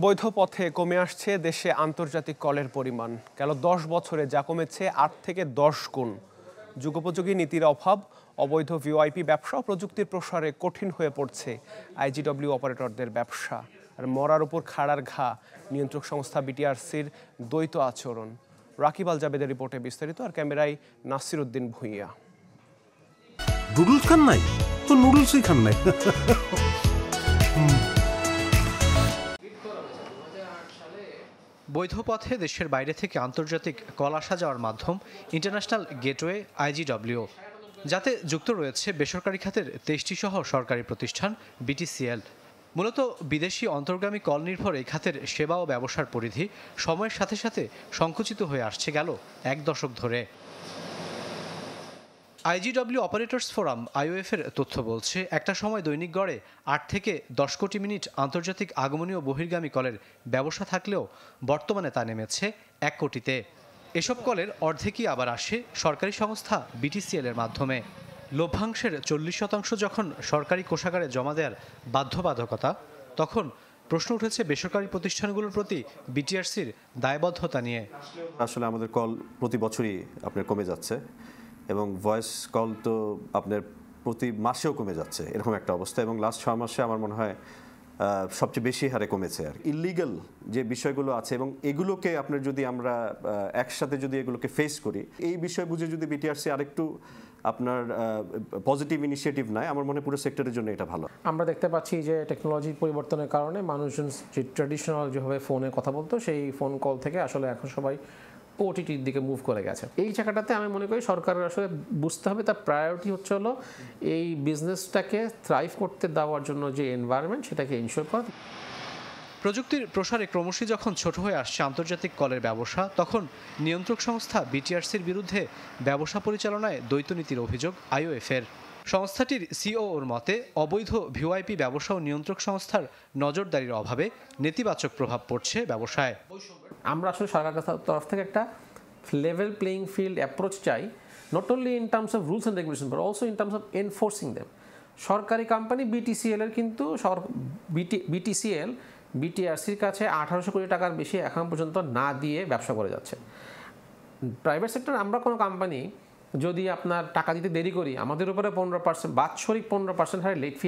বৈধ পথে কমে আসছে দেশে আন্তর্জাতিক কলের পরিমাণ। গেল 10 বছরে যা কমেছে 8 থেকে 10 গুণ। যুগোপযোগী নীতির অভাব, অবৈধ ভিওআইপি ব্যবসা ও প্রযুক্তির প্রসারে কঠিন হয়ে পড়ছে আইজিডব্লিউ অপারেটরদের ব্যবসা। আর মরার উপর খাড়ার ঘা নিয়ন্ত্রক সংস্থা বিটিআরসির দ্বৈত আচরণ। রাকিব আল জাবেদের রিপোর্টে বিস্তারিত, আর ক্যামেরায় নাসির উদ্দিন ভূঁইয়া। নুডলস খান নাই তো নুডলসই খান নাই। বৈধ পথে দেশের বাইরে থেকে আন্তর্জাতিক কল আসা যাওয়ার মাধ্যম ইন্টারন্যাশনাল গেটওয়ে আইজিডব্লিউ, যাতে যুক্ত রয়েছে বেসরকারি খাতের 23টি সহ সরকারি প্রতিষ্ঠান বিটিসিএল। মূলত বিদেশি অন্তর্গামী কল নির্ভর এই খাতের সেবা ও ব্যবসার পরিধি সময়ের সাথে সাথে সংকুচিত হয়ে আসছে গেল 1 দশক ধরে। আইজিডব্লিউ অপারেটর্স ফোরাম আইওএফ এর তথ্য বলছে, একটা সময় দৈনিক গড়ে 8 থেকে 10 কোটি মিনিট আন্তর্জাতিক আগমনী ও বহির্গামী কলের ব্যবসা থাকলেও বর্তমানে তা নেমেছে 1 কোটিতে। এসব কলের অর্ধেকই আবার আসে সরকারি সংস্থা বিটিসিএল এর মাধ্যমে। লভ্যাংশের 40% যখন সরকারি কোষাগারে জমা দেওয়ার বাধ্যবাধকতা, তখন প্রশ্ন উঠেছে বেসরকারি প্রতিষ্ঠানগুলোর প্রতি বিটিআরসির দায়বদ্ধতা নিয়ে। আসলে আমাদের কল প্রতি বছরই আপনার কমে যাচ্ছে এবং ভয়েস কল তো আপনার প্রতি মাসেও কমে যাচ্ছে, এরকম একটা অবস্থা। এবং লাস্ট 6 মাসে আমার মনে হয় সবচেয়ে বেশি হারে কমেছে। আর ইলিগাল যে বিষয়গুলো আছে এবং এগুলোকে আপনার যদি আমরা একসাথে যদি এগুলোকে ফেস করি, এই বিষয় বুঝে যদি বিটিআরসি আরেকটু আপনার পজিটিভ ইনিশিয়েটিভ নেয়, আমার মনে হয় পুরো সেক্টরের জন্য এটা ভালো। আমরা দেখতে পাচ্ছি যে টেকনোলজির পরিবর্তনের কারণে মানুষজন যে ট্র্যাডিশনাল যেভাবে ফোনে কথা বলতো, সেই ফোন কল থেকে আসলে এখন সবাই ওটিটির দিকে মুভ করে গেছে। এই জায়গাটাতে আমি মনে করি সরকারের আসলে বুঝতে হবে তার প্রায়োরিটি হচ্ছে হলো এই বিজনেসটাকে থ্রাইভ করতে দেওয়ার জন্য যে এনভায়রনমেন্ট, সেটাকে ইনশিওর করা। প্রযুক্তির প্রসারে ক্রমশই যখন ছোট হয়ে আসছে আন্তর্জাতিক কলের ব্যবসা, তখন নিয়ন্ত্রক সংস্থা বিটিআরসির বিরুদ্ধে ব্যবসা পরিচালনায় দ্বৈত নীতির অভিযোগ আইওএফ এর। সংস্থাটির সিওওর মতে, অবৈধ ভিওআইপি ব্যবসা ও নিয়ন্ত্রক সংস্থার নজরদারির অভাবে নেতিবাচক প্রভাব পড়ছে ব্যবসায়। আমরা আসলে সরকারের তরফ থেকে একটা লেভেল প্লেইং ফিল্ড অ্যাপ্রোচ চাই, not only in terms of rules and regulation but also in terms of enforcing them. সরকারি কোম্পানি বিটিসিএল এর কিন্তু বিটিসিএল বিটিআরসির কাছে 1800 কোটি টাকার বেশি এখন পর্যন্ত না দিয়ে ব্যবসা করে যাচ্ছে। প্রাইভেট সেক্টর আমরা কোনো কোম্পানি যদি আপনার টাকা দিতে দেরি করি, আমাদের উপরে 15% বাৎসরিক 15% হারে লেট ফি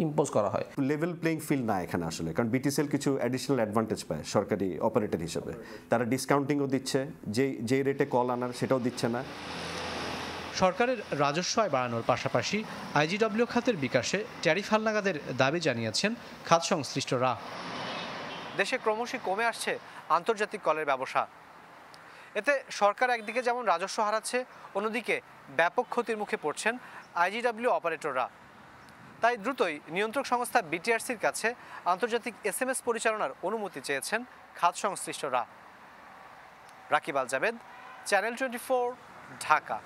ইম্পোজ করা হয়। লেভেল প্লেইং ফিল্ড না এখানে আসলে, কারণ বিটিসিএল কিছু অ্যাডিশনাল অ্যাডভান্টেজ পায় সরকারি অপারেটর হিসেবে। তারা ডিসকাউন্টিংও দিচ্ছে, যে রেটে কল আনার সেটাও দিচ্ছে না। সরকারের রাজস্ব আয় বাড়ানোর পাশাপাশি আইজিডব্লিউ খাতের বিকাশে ট্যারিফ হালনাগাদের দাবি জানিয়েছেন খাত সংশ্লিষ্টরা। দেশে ক্রমশই কমে আসছে আন্তর্জাতিক কলের ব্যবসা। এতে সরকার একদিকে যেমন রাজস্ব হারাচ্ছে, অন্যদিকে ব্যাপক ক্ষতির মুখে পড়ছেন আইজিডব্লিউ অপারেটররা। তাই দ্রুতই নিয়ন্ত্রক সংস্থা বিটিআরসির কাছে আন্তর্জাতিক এসএমএস পরিচালনার অনুমতি চেয়েছেন খাত সংশ্লিষ্টরা। রাকিব আল জাবেদ, চ্যানেল 24, ঢাকা।